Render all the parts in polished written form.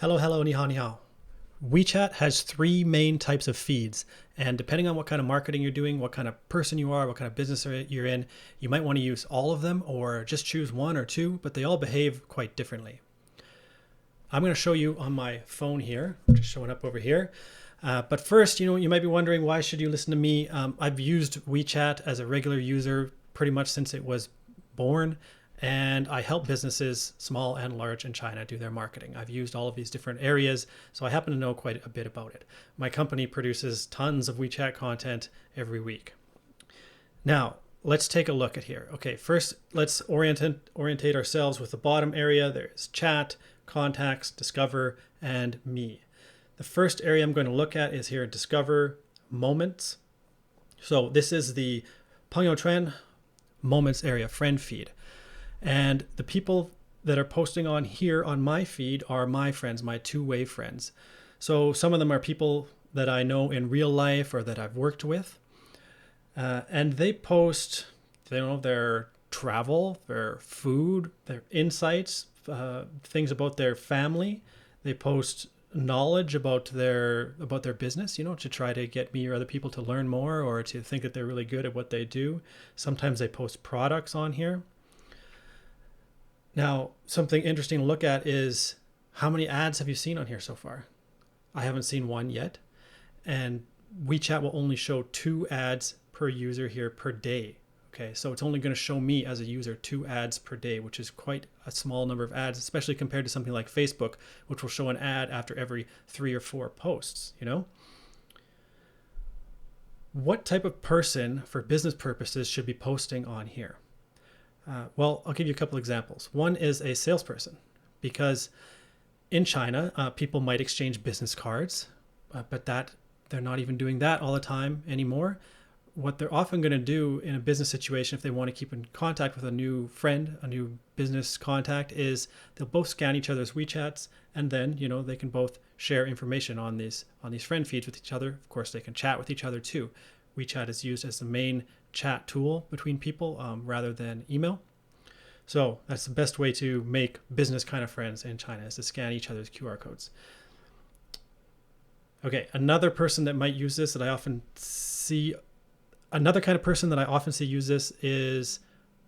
Hello, hello, ni hao, ni hao. WeChat has three main types of feeds, and depending on what kind of marketing you're doing, what kind of person you are, what kind of business you're in, you might want to use all of them or just choose one or two, but they all behave quite differently. I'm going to show you on my phone here, just showing up over here. But first, you might be wondering, why should you listen to me? I've used WeChat as a regular user pretty much since it was born. And I help businesses, small and large, in China do their marketing. I've used all of these different areas, so I happen to know quite a bit about it. My company produces tons of WeChat content every week. Now, let's take a look at here. Okay, first, let's orientate ourselves with the bottom area. There's chat, contacts, discover, and me. The first area I'm going to look at is here, discover moments. So this is the pengyou moments area, friend feed. And the people that are posting on here on my feed are my friends, my two-way friends. So some of them are people that I know in real life or that I've worked with. And they post, their travel, their food, their insights, things about their family. They post knowledge about their business, to try to get me or other people to learn more or to think that they're really good at what they do. Sometimes they post products on here. Now, something interesting to look at is how many ads have you seen on here so far? I haven't seen one yet. And WeChat will only show 2 ads per user here per day. Okay, so it's only going to show me as a user 2 ads per day, which is quite a small number of ads, especially compared to something like Facebook, which will show an ad after every 3 or 4 posts, What type of person for business purposes should be posting on here? Well, I'll give you a couple examples. One is a salesperson, because in China, people might exchange business cards, but they're not even doing that all the time anymore. What they're often going to do in a business situation, if they want to keep in contact with a new friend, a new business contact, is they'll both scan each other's WeChats, and then they can both share information on these friend feeds with each other. Of course, they can chat with each other too. WeChat is used as the main chat tool between people rather than email. So that's the best way to make business kind of friends in China, is to scan each other's QR codes. Okay, another person that might use this that I often see, another kind of person that I often see use this is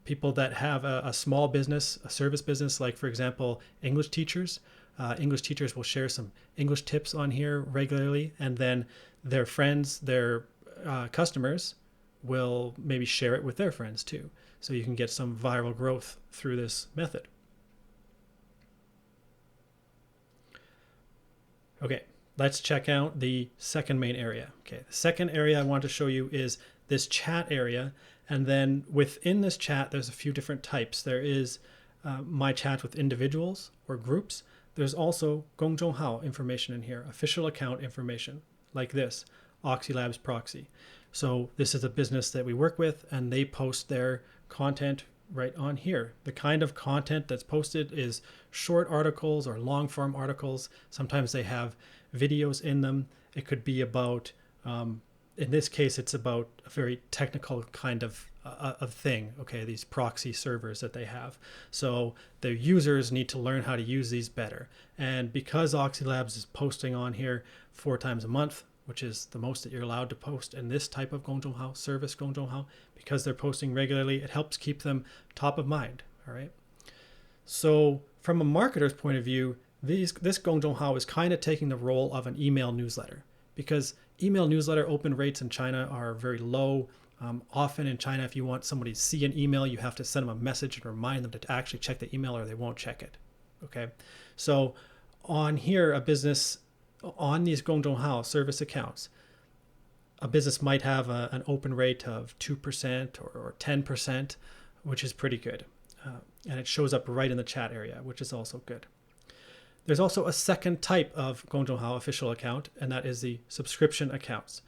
people that have a small business, a service business, like for example, English teachers. English teachers will share some English tips on here regularly, and then their friends, their customers will maybe share it with their friends too. So you can get some viral growth through this method. Okay, let's check out the second main area. Okay, the second area I want to show you is this chat area. And then within this chat, there's a few different types. There is my chat with individuals or groups. There's also gongzhonghao information in here, official account information, like this, Oxylabs Proxy. So this is a business that we work with, and they post their content right on here. The kind of content that's posted is short articles or long form articles. Sometimes they have videos in them. It could be about, in this case, it's about a very technical kind of thing. Okay, these proxy servers that they have. So their users need to learn how to use these better. And because Oxylabs is posting on here 4 times a month, which is the most that you're allowed to post in this type of gongzhonghao, service gongzhonghao, because they're posting regularly, it helps keep them top of mind, all right? So from a marketer's point of view, this gongzhonghao is kind of taking the role of an email newsletter, because email newsletter open rates in China are very low. Often in China, if you want somebody to see an email, you have to send them a message and remind them to actually check the email, or they won't check it, okay? So on here, a business, on these gongzhonghao service accounts, a business might have an open rate of 2% or 10%, which is pretty good. And it shows up right in the chat area, which is also good. There's also a second type of gongzhonghao official account, and that is the subscription accounts.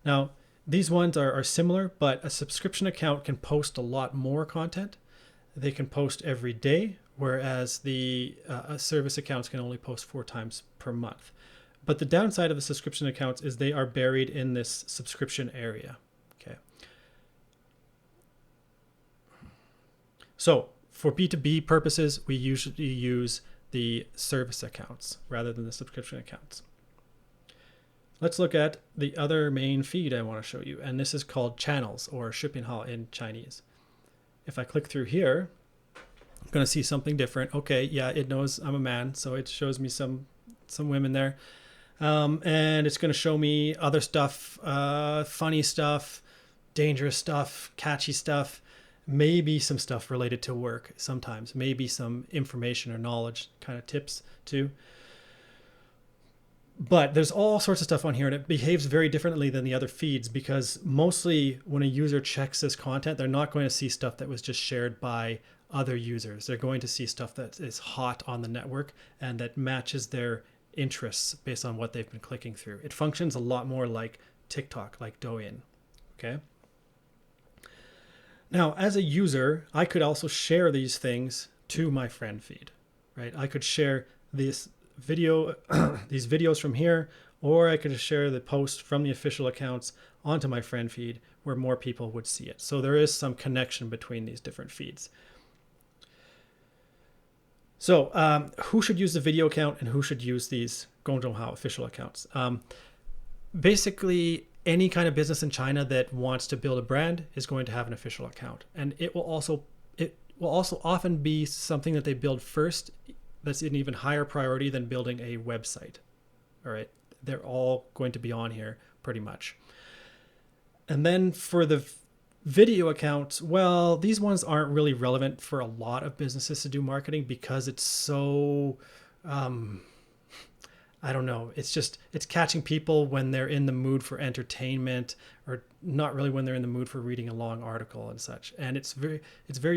Now, these ones are similar, but a subscription account can post a lot more content. They can post every day, whereas the service accounts can only post 4 times per month. But the downside of the subscription accounts is they are buried in this subscription area. Okay. So for B2B purposes, we usually use the service accounts rather than the subscription accounts. Let's look at the other main feed I want to show you, and this is called channels, or 视频号 in Chinese. If I click through here, I'm going to see something different. Okay, yeah, it knows I'm a man, so it shows me some women there. And it's going to show me other stuff, funny stuff, dangerous stuff, catchy stuff, maybe some stuff related to work sometimes, maybe some information or knowledge kind of tips too. But there's all sorts of stuff on here, and it behaves very differently than the other feeds, because mostly when a user checks this content, they're not going to see stuff that was just shared by other users. They're going to see stuff that is hot on the network and that matches their interests based on what they've been clicking through. It functions a lot more like TikTok, like Douyin. Okay. Now, as a user, I could also share these things to my friend feed, right? I could share this video, these videos from here, or I could share the post from the official accounts onto my friend feed where more people would see it. So there is some connection between these different feeds. So who should use the video account and who should use these gongzhonghao official accounts? Basically, any kind of business in China that wants to build a brand is going to have an official account, and it will also often be something that they build first. That's an even higher priority than building a website. All right, they're all going to be on here pretty much. And then for the video accounts, well, these ones aren't really relevant for a lot of businesses to do marketing because it's so, I don't know. It's catching people when they're in the mood for entertainment, or not really when they're in the mood for reading a long article and such. And it's very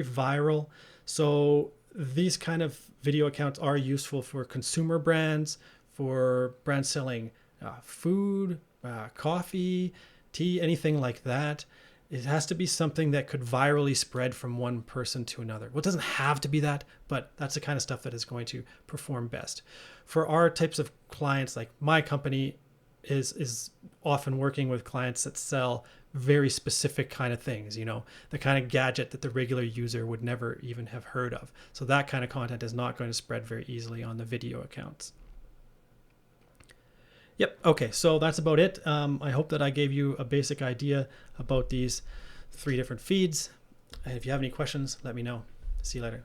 viral. So these kind of video accounts are useful for consumer brands, for brands selling food, coffee, tea, anything like that. It has to be something that could virally spread from one person to another. Well, it doesn't have to be that, but that's the kind of stuff that is going to perform best. For our types of clients, like my company is often working with clients that sell very specific kind of things, the kind of gadget that the regular user would never even have heard of. So that kind of content is not going to spread very easily on the video accounts. Yep. Okay. So that's about it. I hope that I gave you a basic idea about these 3 different feeds. And if you have any questions, let me know. See you later.